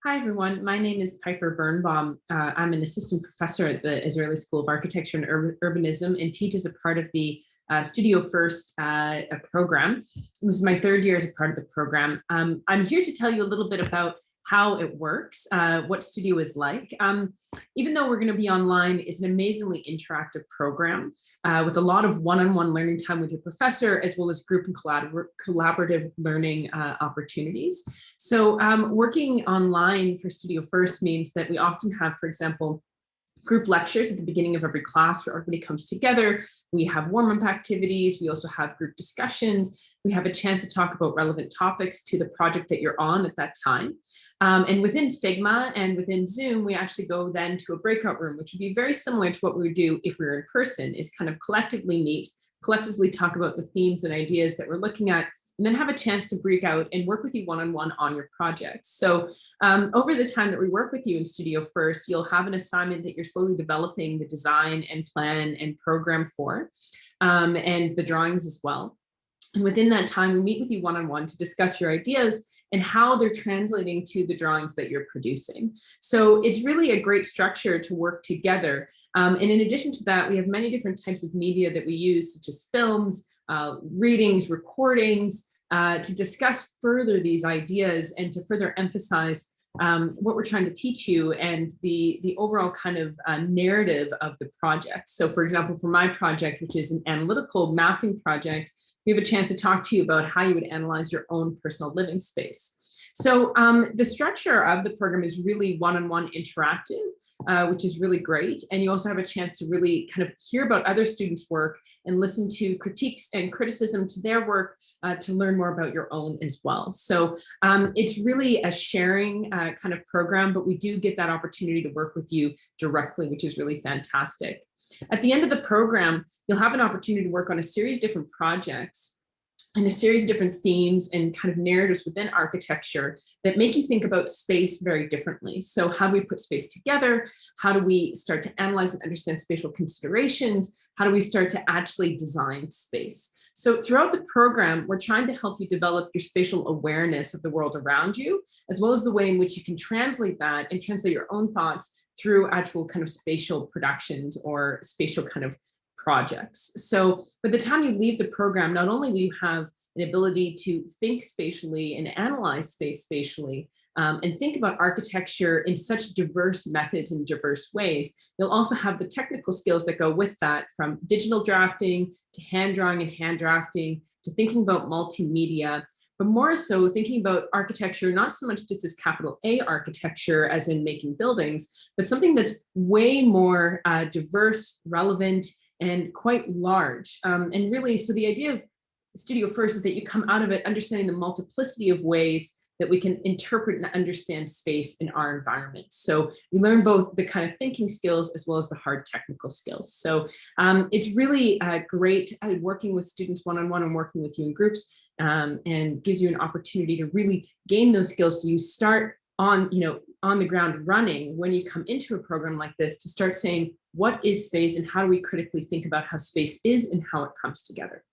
Hi, everyone. My name is Piper Bernbaum. I'm an assistant professor at the Israeli School of Architecture and Urbanism and teach as a part of the Studio First program. This is my third year as a part of the program. I'm here to tell you a little bit about how it works, what Studio is like. Even though we're going to be online, it's an amazingly interactive program with a lot of one-on-one learning time with your professor, as well as group and collaborative learning opportunities. So working online for Studio First means that we often have, for example, group lectures at the beginning of every class where everybody comes together. We have warm-up activities. We also have group discussions. We have a chance to talk about relevant topics to the project that you're on at that time. And within Figma and within Zoom, we actually go then to a breakout room, which would be very similar to what we would do if we were in person, is kind of collectively meet, collectively talk about the themes and ideas that we're looking at, and then have a chance to break out and work with you one-on-one on your project. So over the time that we work with you in Studio First, you'll have an assignment that you're slowly developing the design and plan and program for, and the drawings as well. And within that time, we meet with you one-on-one to discuss your ideas and how they're translating to the drawings that you're producing. So it's really a great structure to work together. And in addition to that, we have many different types of media that we use, such as films, readings, recordings, to discuss further these ideas and to further emphasize what we're trying to teach you and the overall kind of narrative of the project. So for example, for my project, which is an analytical mapping project, we have a chance to talk to you about how you would analyze your own personal living space. So the structure of the program is really one-on-one interactive, which is really great. And you also have a chance to really kind of hear about other students' work and listen to critiques and criticism to their work to learn more about your own as well. So it's really a sharing kind of program, but we do get that opportunity to work with you directly, which is really fantastic. At the end of the program, you'll have an opportunity to work on a series of different projects and a series of different themes and kind of narratives within architecture that make you think about space very differently. So how do we put space together? How do we start to analyze and understand spatial considerations? How do we start to actually design space? So throughout the program, we're trying to help you develop your spatial awareness of the world around you, as well as the way in which you can translate that and translate your own thoughts through actual kind of spatial productions or spatial kind of projects. So by the time you leave the program, not only will you have an ability to think spatially and analyze space spatially, and think about architecture in such diverse methods and diverse ways, you'll also have the technical skills that go with that, from digital drafting to hand drawing and hand drafting to thinking about multimedia, but more so thinking about architecture, not so much just as capital A architecture, as in making buildings, but something that's way more diverse, relevant, and quite large. And really, so the idea of Studio First is that you come out of it understanding the multiplicity of ways that we can interpret and understand space in our environment. So we learn both the kind of thinking skills as well as the hard technical skills. So it's really great working with students one-on-one and working with you in groups, and gives you an opportunity to really gain those skills so you start on the ground running when you come into a program like this, to start saying, what is space and how do we critically think about how space is and how it comes together?